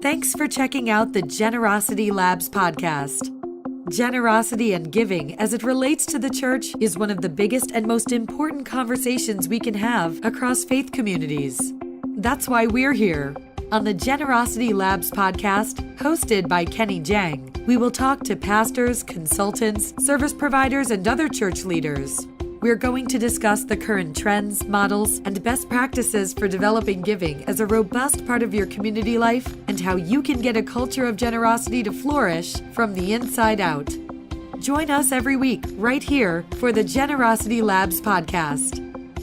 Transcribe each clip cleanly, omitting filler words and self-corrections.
Thanks for checking out the Generosity Labs podcast. Generosity and giving as it relates to the church is one of the biggest and most important conversations we can have across faith communities. That's why we're here. On the Generosity Labs podcast, hosted by Kenny Jang, we will talk to pastors, consultants, service providers, and other church leaders. We're going to discuss the current trends, models, and best practices for developing giving as a robust part of your community life and how you can get a culture of generosity to flourish from the inside out. Join us every week right here for the Generosity Labs podcast.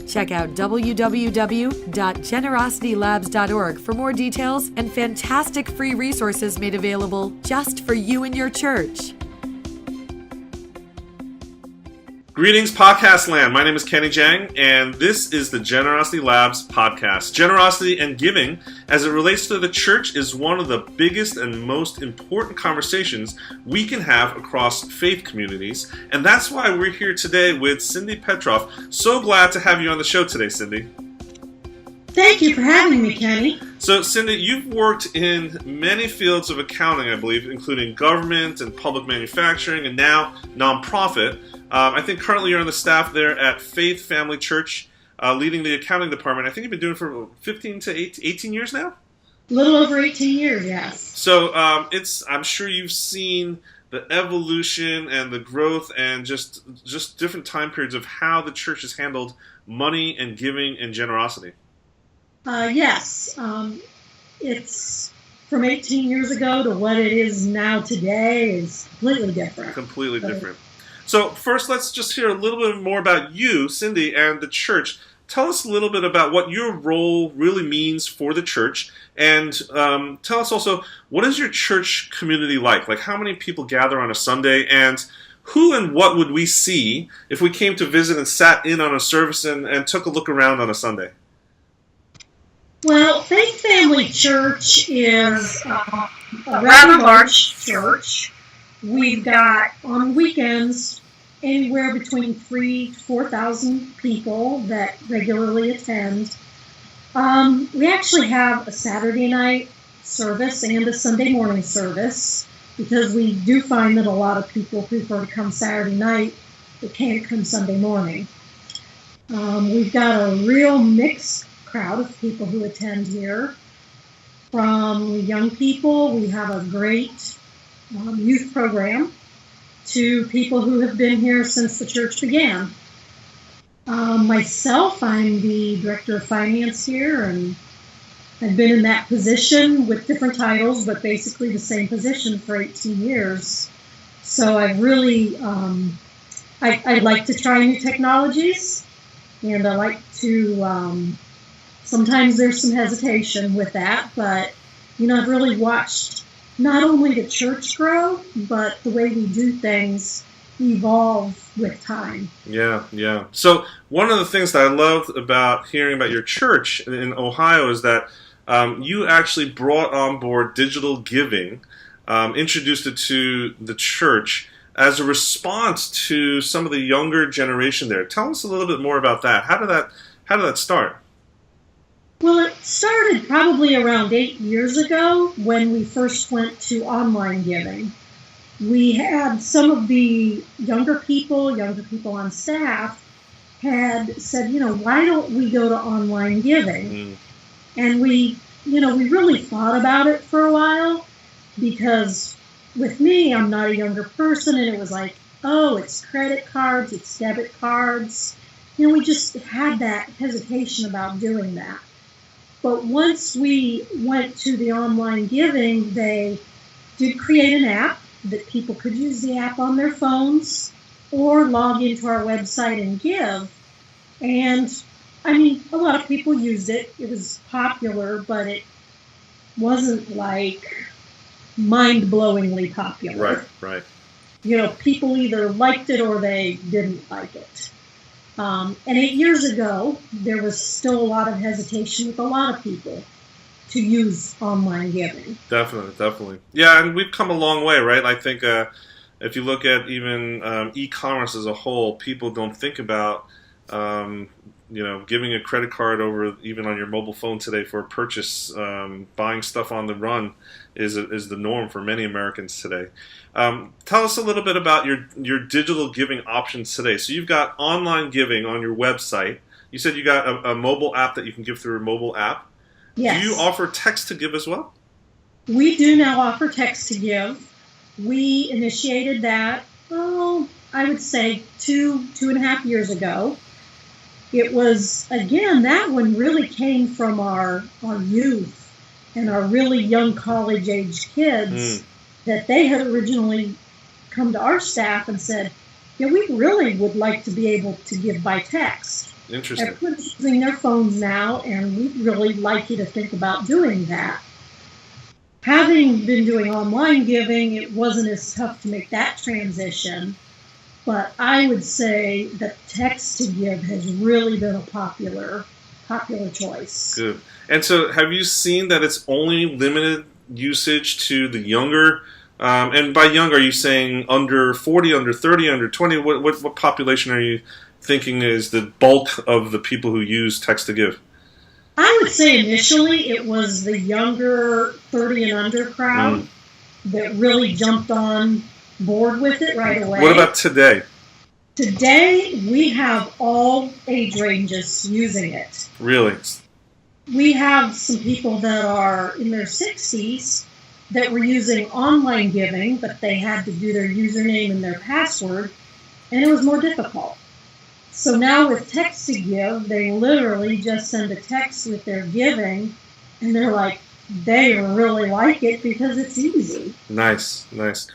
Check out www.generositylabs.org for more details and fantastic free resources made available just for you and your church. Greetings, podcast land. My name is Kenny Jang, and this is the Generosity Labs podcast. Generosity and giving, as it relates to the church, is one of the biggest and most important conversations we can have across faith communities, and that's why we're here today with Cindy Petroff. So glad to have you on the show today, Cindy. Thank you for having me, Kenny. So, Cindy, you've worked in many fields of accounting, I believe, including government and public manufacturing, and now nonprofit. I think currently you're on the staff there at Faith Family Church, leading the accounting department. I think you've been doing it for 15 to 18 years now? A little over 18 years, yes. So I'm sure you've seen the evolution and the growth and just different time periods of how the church has handled money and giving and generosity. Yes. It's from 18 years ago to what it is now today is completely different. Completely different. So first, let's just hear a little bit more about you, Cindy, and the church. Tell us a little bit about what your role really means for the church, and tell us also, what is your church community like? Like, how many people gather on a Sunday, and who and what would we see if we came to visit and sat in on a service and took a look around on a Sunday? Well, Faith Family Church is a rather large church. We've got, on weekends, anywhere between 3,000 to 4,000 people that regularly attend. We actually have a Saturday night service and a Sunday morning service because we do find that a lot of people prefer to come Saturday night but can't come Sunday morning. We've got a real mixed crowd of people who attend here. From young people, we have a great youth program, to people who have been here since the church began. Myself, I'm the director of finance here, and I've been in that position with different titles, but basically the same position for 18 years. So I've really, I like to try new technologies, and I like to, sometimes there's some hesitation with that, but, I've really watched not only the church grow, but the way we do things evolve with time. Yeah. So one of the things that I loved about hearing about your church in Ohio is that you actually brought on board digital giving, introduced it to the church as a response to some of the younger generation there. Tell us a little bit more about that. How did that start? Well, it started probably around 8 years ago when we first went to online giving. We had some of the younger people on staff had said, why don't we go to online giving? And we really thought about it for a while because with me, I'm not a younger person, and it was like, oh, it's credit cards, it's debit cards. We just had that hesitation about doing that. But once we went to the online giving, they did create an app that people could use the app on their phones or log into our website and give. And, a lot of people used it. It was popular, but it wasn't like mind-blowingly popular. Right. People either liked it or they didn't like it. And 8 years ago, there was still a lot of hesitation with a lot of people to use online giving. Definitely. Yeah, and we've come a long way, right? I think if you look at even e-commerce as a whole, people don't think about giving a credit card over even on your mobile phone today for a purchase, buying stuff on the run is the norm for many Americans today. Tell us a little bit about your digital giving options today. So you've got online giving on your website. You said you got a mobile app that you can give through a mobile app. Yes. Do you offer text to give as well? We do now offer text to give. We initiated that, I would say 2.5 years ago. It was, again, that one really came from our youth and our really young college-age kids that they had originally come to our staff and said, we really would like to be able to give by text. Interesting. Everyone's using their phones now, and we'd really like you to think about doing that. Having been doing online giving, it wasn't as tough to make that transition. But I would say that text to give has really been a popular choice. Good. And so have you seen that it's only limited usage to the younger, and by young, are you saying under 40, under 30, under 20? What population are you thinking is the bulk of the people who use text to give? I would say initially it was the younger 30 and under crowd that really jumped on board with it right away. What about today? Today, we have all age ranges using it. Really? We have some people that are in their 60s that were using online giving, but they had to do their username and their password, and it was more difficult. So now with text to give, they literally just send a text with their giving, and they're like, they really like it because it's easy. Nice.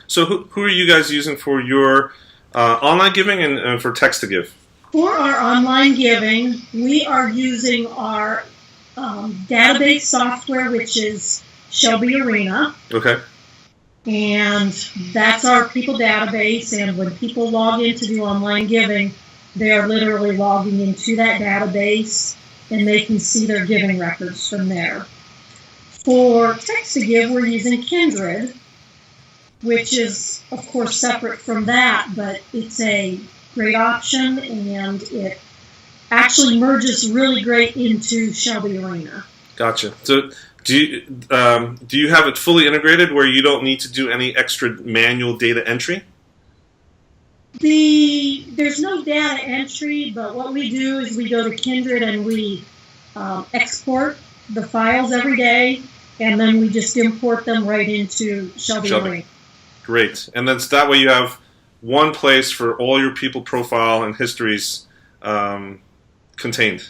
So who are you guys using for your online giving and for text to give? For our online giving, we are using our database software, which is Shelby Arena. Okay. And that's our people database. And when people log in to do online giving, they are literally logging into that database, and they can see their giving records from there. For text to give, we're using Kindred, which is, of course, separate from that, but it's a great option, and it actually merges really great into Shelby Arena. Gotcha. So do you have it fully integrated where you don't need to do any extra manual data entry? There's no data entry, but what we do is we go to Kindred and we export the files every day, and then we just import them right into Shelby Arena. Great. And then that way you have one place for all your people profile and histories contained.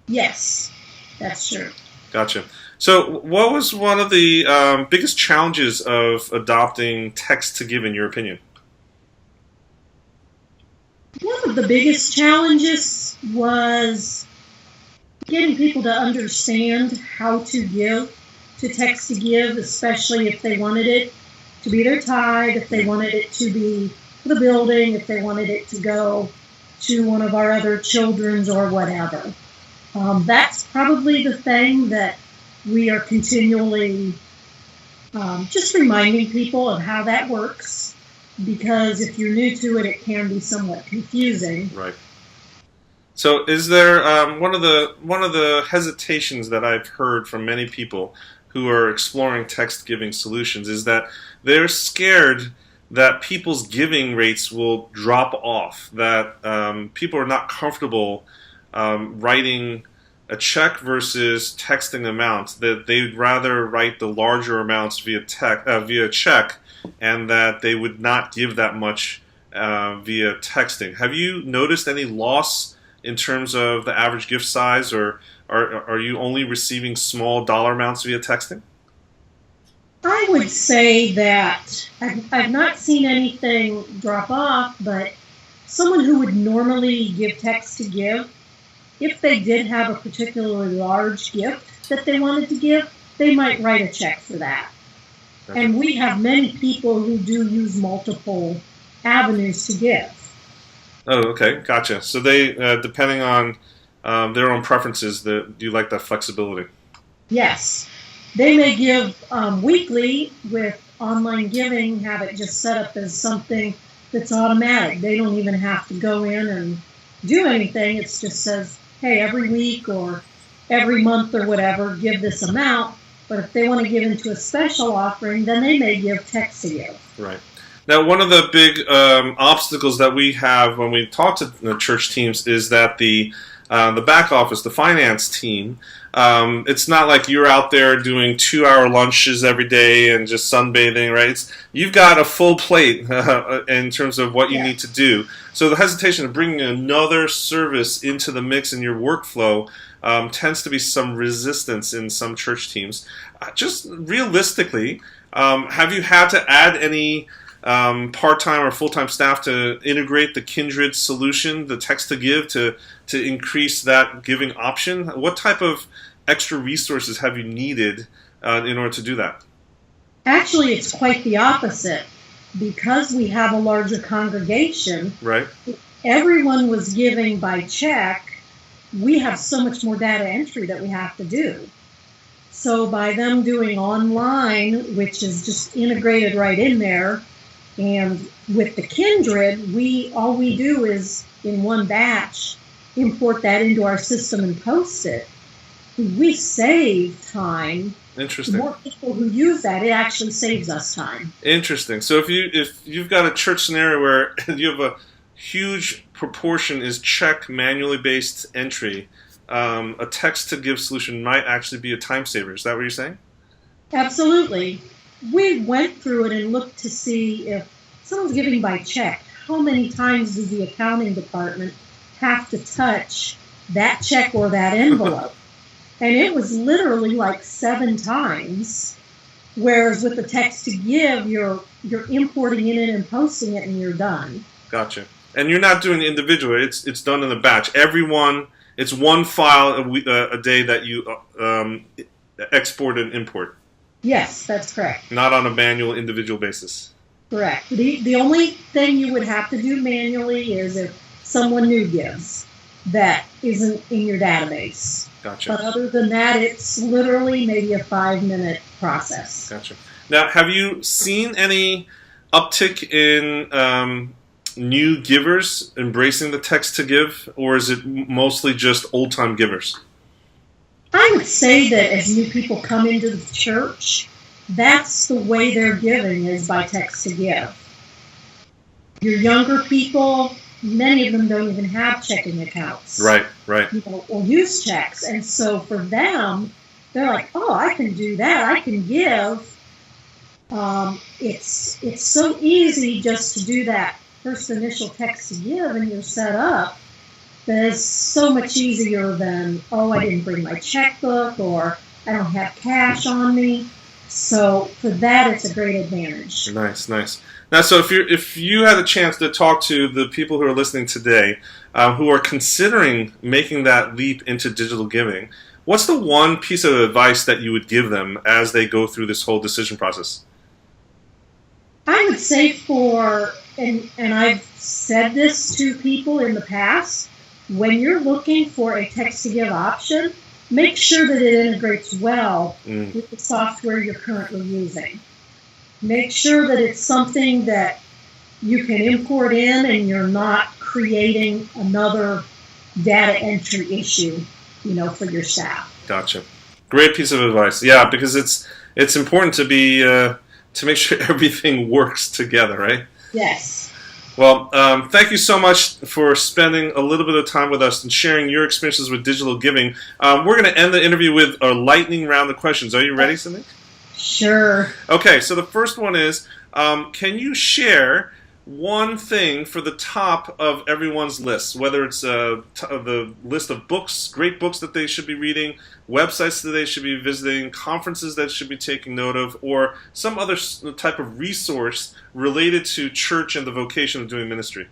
Yes, that's true. Gotcha. So what was one of the biggest challenges of adopting text to give, in your opinion? One of the biggest challenges was getting people to understand how to give, to text to give, especially if they wanted it to be their tithe, if they wanted it to be for the building, if they wanted it to go to one of our other children's or whatever. That's probably the thing that we are continually just reminding people of how that works, because if you're new to it, it can be somewhat confusing. Right. So is there one of the hesitations that I've heard from many people who are exploring text giving solutions is that they're scared that people's giving rates will drop off, that people are not comfortable writing a check versus texting amounts, that they'd rather write the larger amounts via check, and that they would not give that much via texting. Have you noticed any loss in terms of the average gift size, or are you only receiving small dollar amounts via texting? I would say that I've not seen anything drop off, but someone who would normally give text to give, if they did have a particularly large gift that they wanted to give, they might write a check for that. Okay. And we have many people who do use multiple avenues to give. Oh, okay, gotcha. So they, depending on their own preferences, you like that flexibility? Yes. They may give weekly with online giving, have it just set up as something that's automatic. They don't even have to go in and do anything. It just says, hey, every week or every month or whatever, give this amount. But if they want to give into a special offering, then they may give text to give. Right. Now, one of the big obstacles that we have when we talk to the church teams is that the back office, the finance team, it's not like you're out there doing 2-hour lunches every day and just sunbathing, right? You've got a full plate in terms of what you need to do. So the hesitation of bringing another service into the mix in your workflow tends to be some resistance in some church teams. Just realistically, have you had to add any part-time or full-time staff to integrate the Kindred solution, the text to give, to increase that giving option? What type of extra resources have you needed in order to do that? Actually, it's quite the opposite. Because we have a larger congregation, right? Everyone was giving by check. We have so much more data entry that we have to do. So by them doing online, which is just integrated right in there, and with the Kindred, all we do is in one batch import that into our system and post it. We save time. Interesting. The more people who use that, it actually saves us time. Interesting. So if you've got a church scenario where you have a huge proportion is check manually based entry, a text to give solution might actually be a time saver. Is that what you're saying? Absolutely. We went through it and looked to see if someone's giving by check, how many times does the accounting department have to touch that check or that envelope? And it was literally like 7 times, whereas with the text to give, you're importing it in and posting it, and you're done. Gotcha. And you're not doing it individually; it's done in a batch. Everyone, it's one file a day that you export and import. Yes, that's correct. Not on a manual individual basis. Correct. The only thing you would have to do manually is if someone new gives that isn't in your database. Gotcha. But other than that, it's literally maybe a 5-minute process. Gotcha. Now, have you seen any uptick in new givers embracing the text to give, or is it mostly just old-time givers? I would say that as new people come into the church, that's the way they're giving is by text to give. Your younger people, many of them don't even have checking accounts. Right. Or use checks. And so for them, they're like, oh, I can do that. I can give. It's so easy just to do that first initial text to give and you're set up. That is so much easier than, oh, I didn't bring my checkbook or I don't have cash on me. So for that, it's a great advantage. Nice. Now, so if you had a chance to talk to the people who are listening today, who are considering making that leap into digital giving, what's the one piece of advice that you would give them as they go through this whole decision process? I would say and I've said this to people in the past, when you're looking for a text-to-give option, make sure that it integrates well with the software you're currently using. Make sure that it's something that you can import in and you're not creating another data entry issue, for your staff. Gotcha. Great piece of advice. Yeah, because it's important to be to make sure everything works together, right? Yes. Well, thank you so much for spending a little bit of time with us and sharing your experiences with digital giving. We're going to end the interview with a lightning round of questions. Are you ready, Cindy? Sure. Okay, so the first one is, can you share one thing for the top of everyone's list, whether it's the list of books, great books that they should be reading, websites that they should be visiting, conferences that should be taking note of, or some other type of resource related to church and the vocation of doing ministry?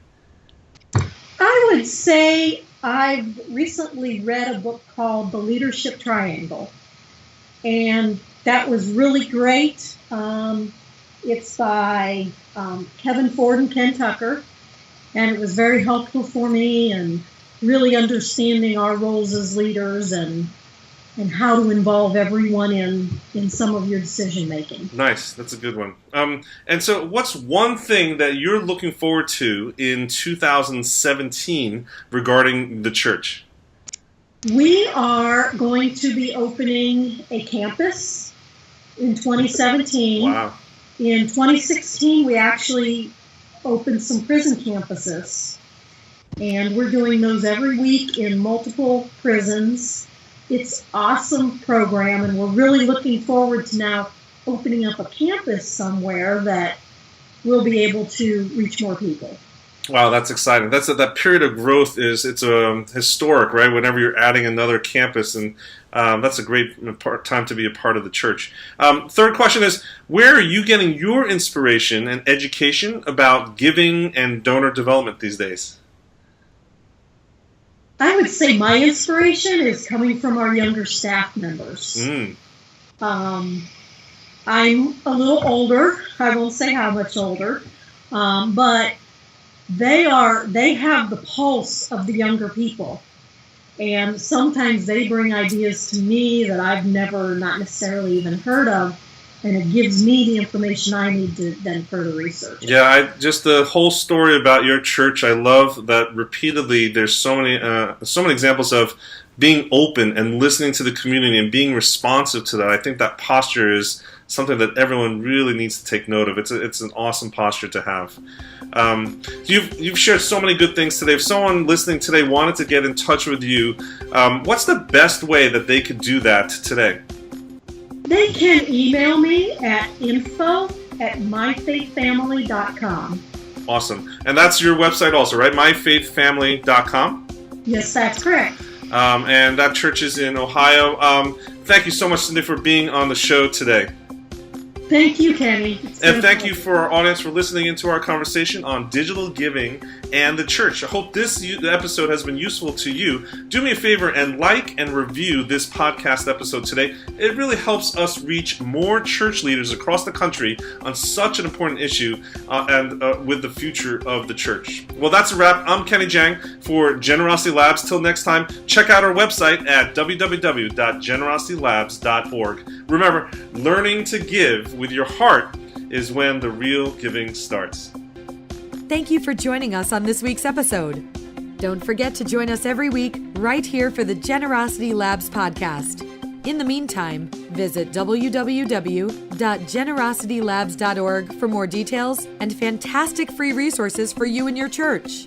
I would say I've recently read a book called The Leadership Triangle, and that was really great. It's by Kevin Ford and Ken Tucker, and it was very helpful for me and really understanding our roles as leaders and how to involve everyone in some of your decision making. Nice, that's a good one. And so what's one thing that you're looking forward to in 2017 regarding the church? We are going to be opening a campus in 2017. Wow. In 2016, we actually opened some prison campuses, and we're doing those every week in multiple prisons. It's an awesome program, and we're really looking forward to now opening up a campus somewhere that we'll be able to reach more people. Wow, that's exciting. That period of growth it's historic, right? Whenever you're adding another campus, and that's a great time to be a part of the church. Third question is, where are you getting your inspiration and education about giving and donor development these days? I would say my inspiration is coming from our younger staff members. I'm a little older. I won't say how much older, but they have the pulse of the younger people, and sometimes they bring ideas to me that I've not necessarily even heard of, and it gives me the information I need to then further research. Yeah, just the whole story about your church. I love that repeatedly. There's so many examples of being open and listening to the community and being responsive to that. I think that posture is something that everyone really needs to take note of. It's an awesome posture to have. You've shared so many good things today. If someone listening today wanted to get in touch with you, what's the best way that they could do that today? They can email me at info@myfaithfamily.com. Awesome. And that's your website also, right? myfaithfamily.com? Yes, that's correct. And that church is in Ohio. Thank you so much, Cindy, for being on the show today. Thank you, Kenny. And thank you for our audience for listening into our conversation on digital giving and the church. I hope this episode has been useful to you. Do me a favor and like and review this podcast episode today. It really helps us reach more church leaders across the country on such an important issue and with the future of the church. Well, that's a wrap. I'm Kenny Jang for Generosity Labs. Till next time, check out our website at www.generositylabs.org. Remember, learning to give with your heart is when the real giving starts. Thank you for joining us on this week's episode. Don't forget to join us every week right here for the Generosity Labs podcast. In the meantime, visit www.generositylabs.org for more details and fantastic free resources for you and your church.